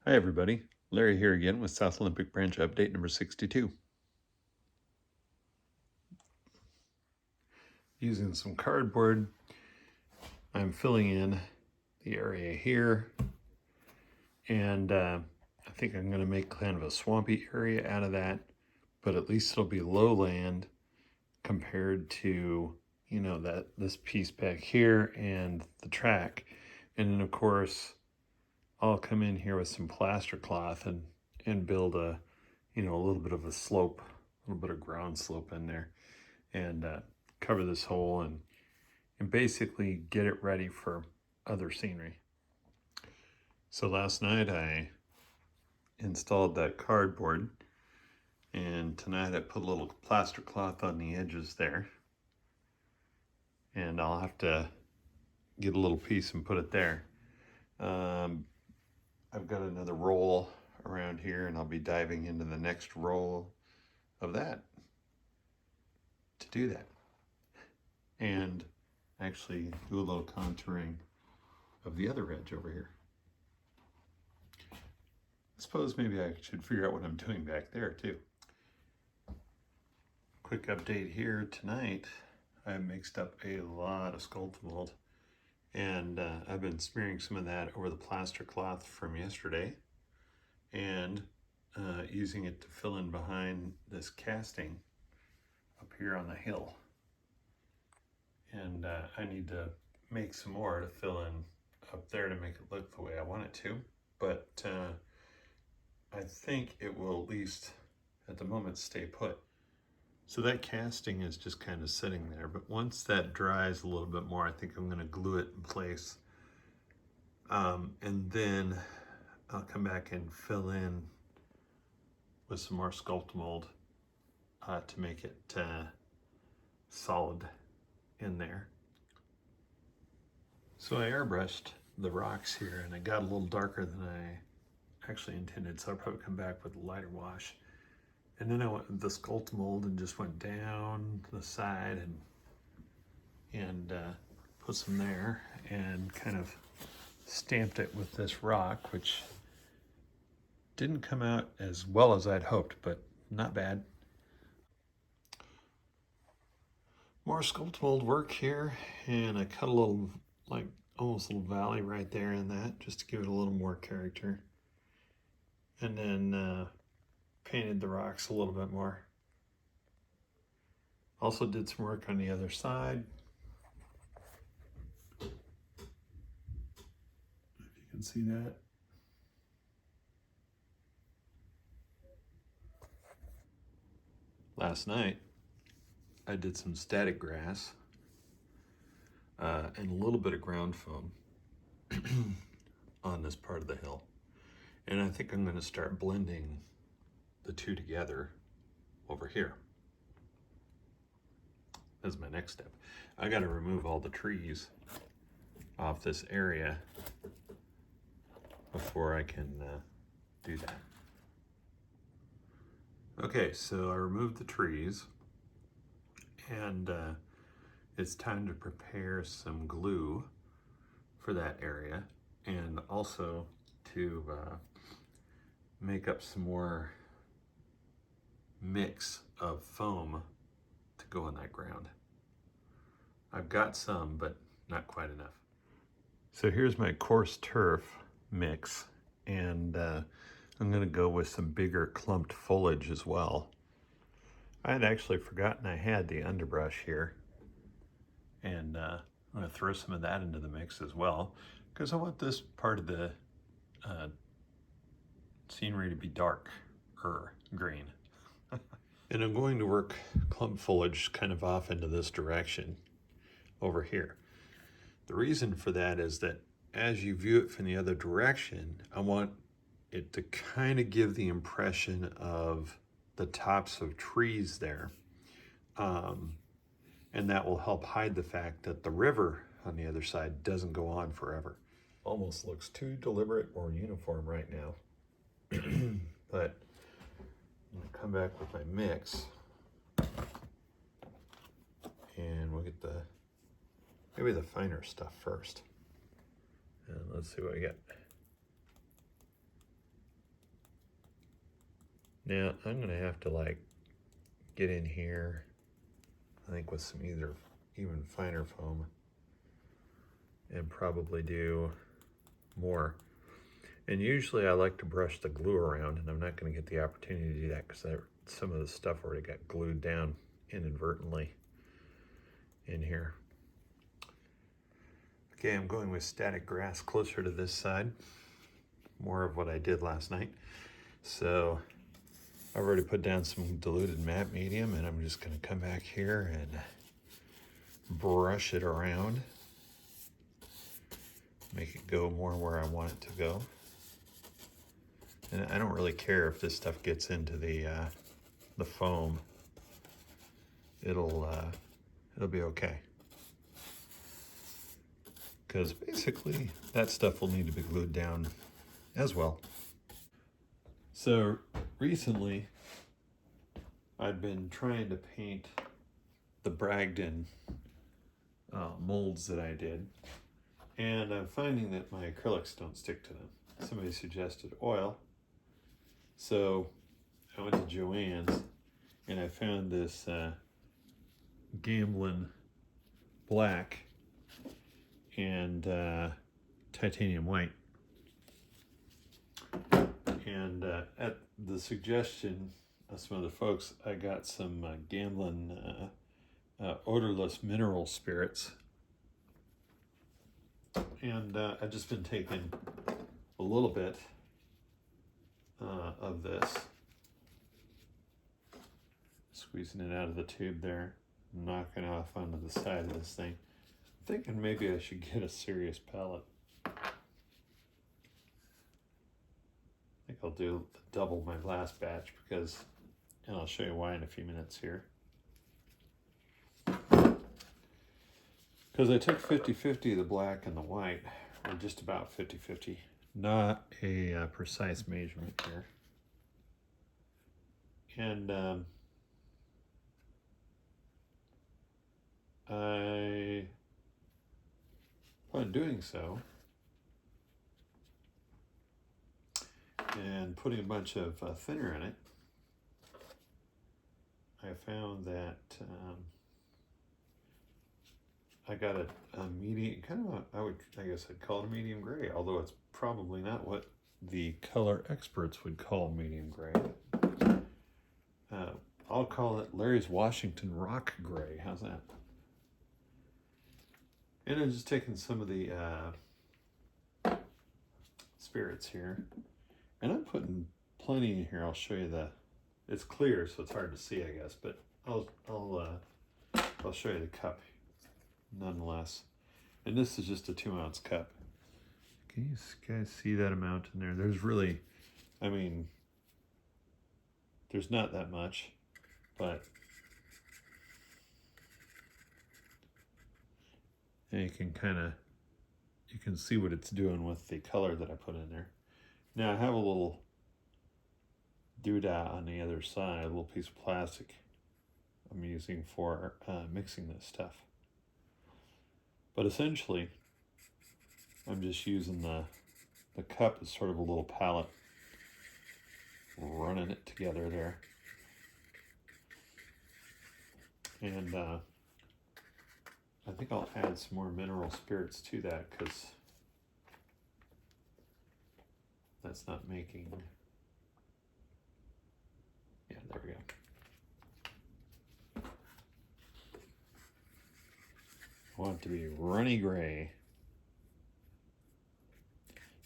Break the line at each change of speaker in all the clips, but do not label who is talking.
Hi everybody, Larry here again with South Olympic Branch update number 62. Using some cardboard, I'm filling in the area here, and I think I'm going to make kind of a swampy area out of that, but at least it'll be lowland compared to, this piece back here and the track. And then of course, I'll come in here with some plaster cloth and build a little bit of a slope, a little bit of ground slope in there, and cover this hole and basically get it ready for other scenery. So last night I installed that cardboard, and tonight I put a little plaster cloth on the edges there, and I'll have to get a little piece and put it there. I've got another roll around here, and I'll be diving into the next roll of that to do that, and actually do a little contouring of the other edge over here. I suppose maybe I should figure out what I'm doing back there too. Quick update here tonight. I mixed up a lot of Sculpting mold, and I've been smearing some of that over the plaster cloth from yesterday and using it to fill in behind this casting up here on the hill. And I need to make some more to fill in up there to make it look the way I want it to, but I think it will at least at the moment stay put. So that casting is just kind of sitting there, but once that dries a little bit more, I think I'm going to glue it in place, and then I'll come back and fill in with some more Sculpt mold to make it solid in there. So I airbrushed the rocks here, and it got a little darker than I actually intended, so I'll probably come back with a lighter wash. And then I went with the Sculpt mold and just went down the side and put some there and kind of stamped it with this rock, which didn't come out as well as I'd hoped, but not bad. More Sculpt mold work here, and I cut a little, like almost a little valley right there in that, just to give it a little more character. And then painted the rocks a little bit more. Also did some work on the other side. If you can see that. Last night, I did some static grass and a little bit of ground foam on this part of the hill. And I think I'm going to start blending the two together over here. That's my next step. I got to remove all the trees off this area before I can do that. Okay, so I removed the trees, and it's time to prepare some glue for that area, and also to make up some more mix of foam to go on that ground. I've got some, but not quite enough. So here's my coarse turf mix, and I'm going to go with some bigger clumped foliage as well. I had actually forgotten I had the underbrush here, and I'm going to throw some of that into the mix as well, because I want this part of the scenery to be dark or green. And I'm going to work clump foliage kind of off into this direction over here. The reason for that is that as you view it from the other direction, I want it to kind of give the impression of the tops of trees there. And that will help hide the fact that the river on the other side doesn't go on forever. Almost looks too deliberate or uniform right now. But I'm going to come back with my mix, and we'll get maybe the finer stuff first. And let's see what I get. Now I'm gonna have to like get in here, I think with some either even finer foam, and probably do more. And usually I like to brush the glue around, and I'm not gonna get the opportunity to do that because some of the stuff already got glued down inadvertently in here. Okay, I'm going with static grass closer to this side. More of what I did last night. So I've already put down some diluted matte medium, and I'm just gonna come back here and brush it around. Make it go more where I want it to go. And I don't really care if this stuff gets into the foam. It'll be okay. Because basically that stuff will need to be glued down as well. So recently I've been trying to paint the Bragdon molds that I did, and I'm finding that my acrylics don't stick to them. Somebody suggested oil, so I went to Joann's and I found this Gamblin black and titanium white. And at the suggestion of some other folks, I got some Gamblin odorless mineral spirits. And I've just been taking a little bit of this, squeezing it out of the tube there, knocking off onto the side of this thing. I'm thinking maybe I should get a serious palette. I think I'll do double my last batch because, and I'll show you why in a few minutes here. Because I took 50-50 the black and the white, or just about 50-50. Not a precise measurement here. And upon doing so, and putting a bunch of thinner in it, I found that I got a medium, kind of I guess I'd call it a medium gray, although it's probably not what the color experts would call medium gray. I'll call it Larry's Washington Rock Gray. How's that? And I'm just taking some of the spirits here, and I'm putting plenty in here. I'll show you it's clear, so it's hard to see, I guess, but I'll show you the cup nonetheless. And this is just a 2-ounce cup. Can you guys see that amount in there? There's really, I mean, there's not that much, but and you can see what it's doing with the color that I put in there. Now I have a little doodah on the other side, a little piece of plastic I'm using for mixing this stuff. But essentially, I'm just using the cup as sort of a little palette, running it together there. And I think I'll add some more mineral spirits to that because that's not making, yeah, there we go. I want it to be runny gray.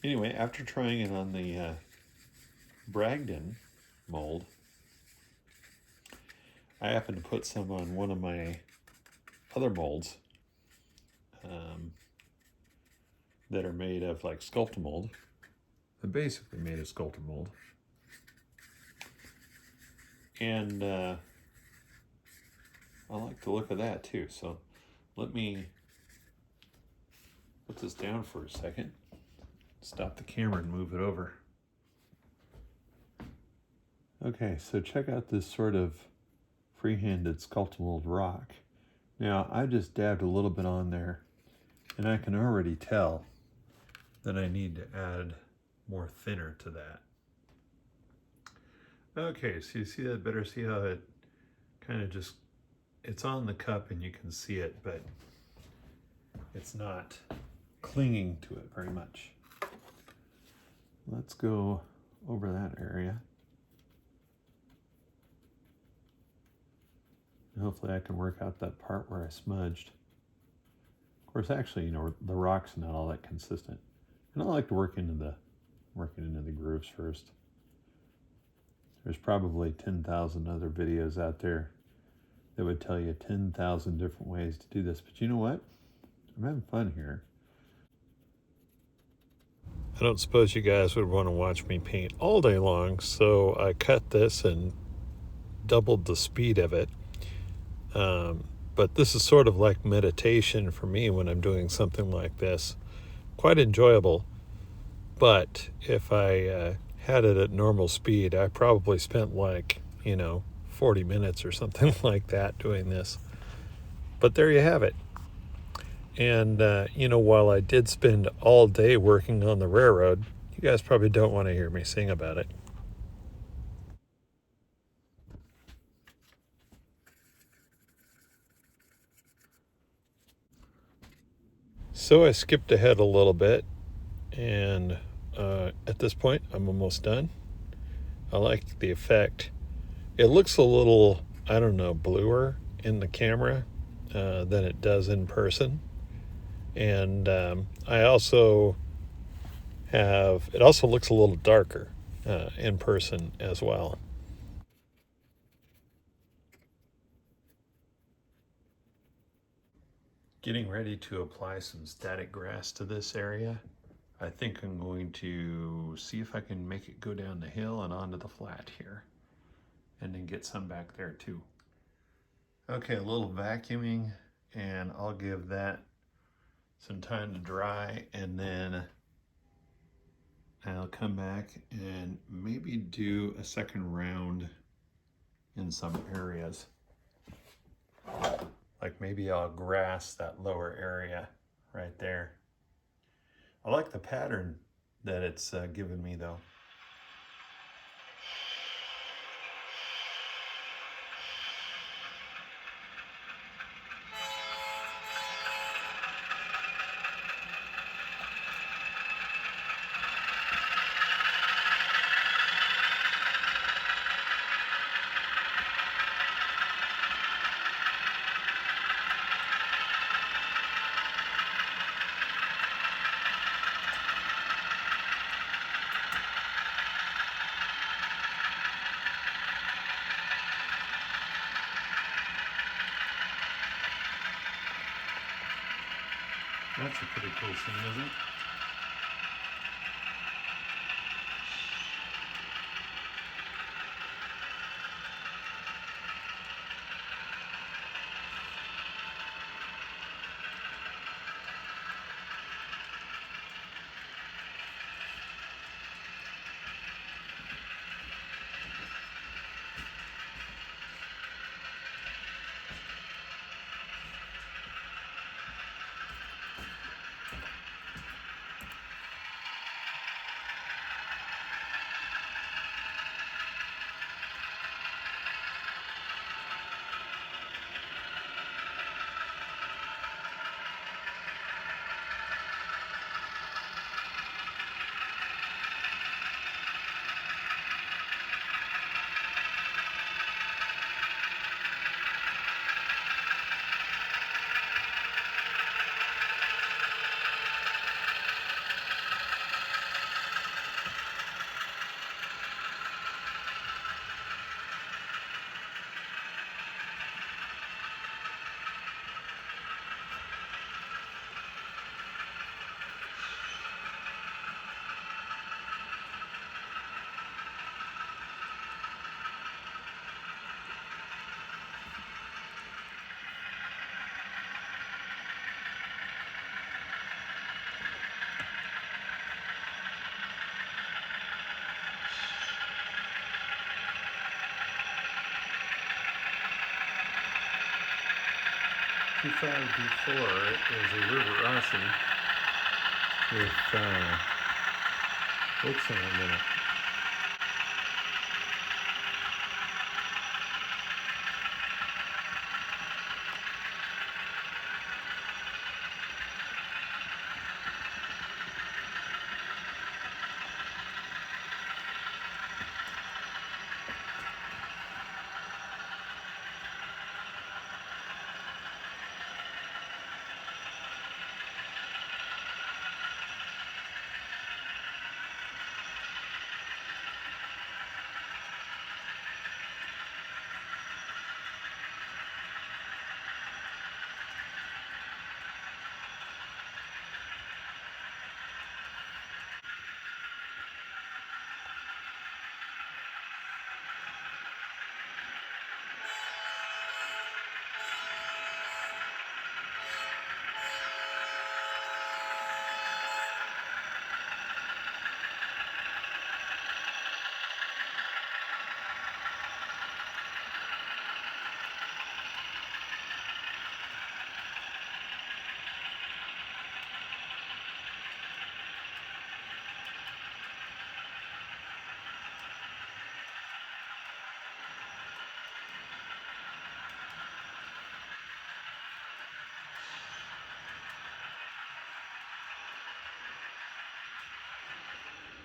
Anyway, after trying it on the Bragdon mold, I happened to put some on one of my other molds that are made of like Sculpting mold. They're basically made of Sculpting mold. And I like the look of that too. So let me put this down for a second. Stop the camera and move it over. Okay, so check out this sort of free-handed Sculpting mold rock. Now, I just dabbed a little bit on there, and I can already tell that I need to add more thinner to that. Okay, so you see that better? See how it kind of just, it's on the cup and you can see it, but it's not clinging to it very much. Let's go over that area. Hopefully I can work out that part where I smudged. Of course, actually, you know, the rock's not all that consistent. And I like to work into the grooves first. There's probably 10,000 other videos out there that would tell you 10,000 different ways to do this. But you know what? I'm having fun here. I don't suppose you guys would want to watch me paint all day long, so I cut this and doubled the speed of it. But this is sort of like meditation for me when I'm doing something like this. Quite enjoyable, but if I had it at normal speed, I probably spent like, 40 minutes or something like that doing this. But there you have it. And, while I did spend all day working on the railroad, you guys probably don't want to hear me sing about it. So I skipped ahead a little bit, and at this point, I'm almost done. I like the effect. It looks a little, I don't know, bluer in the camera than it does in person. And I also it also looks a little darker in person as well. Getting ready to apply some static grass to this area. I think I'm going to see if I can make it go down the hill and onto the flat here, and then get some back there too. Okay, a little vacuuming, and I'll give that some time to dry, and then I'll come back and maybe do a second round in some areas. Like maybe I'll grass that lower area right there. I like the pattern that it's given me though. That's a pretty cool scene, isn't it? Before is a river Rossi with oops, hang on a minute.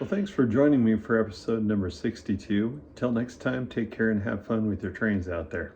Well, thanks for joining me for episode number 62. Till next time, take care and have fun with your trains out there.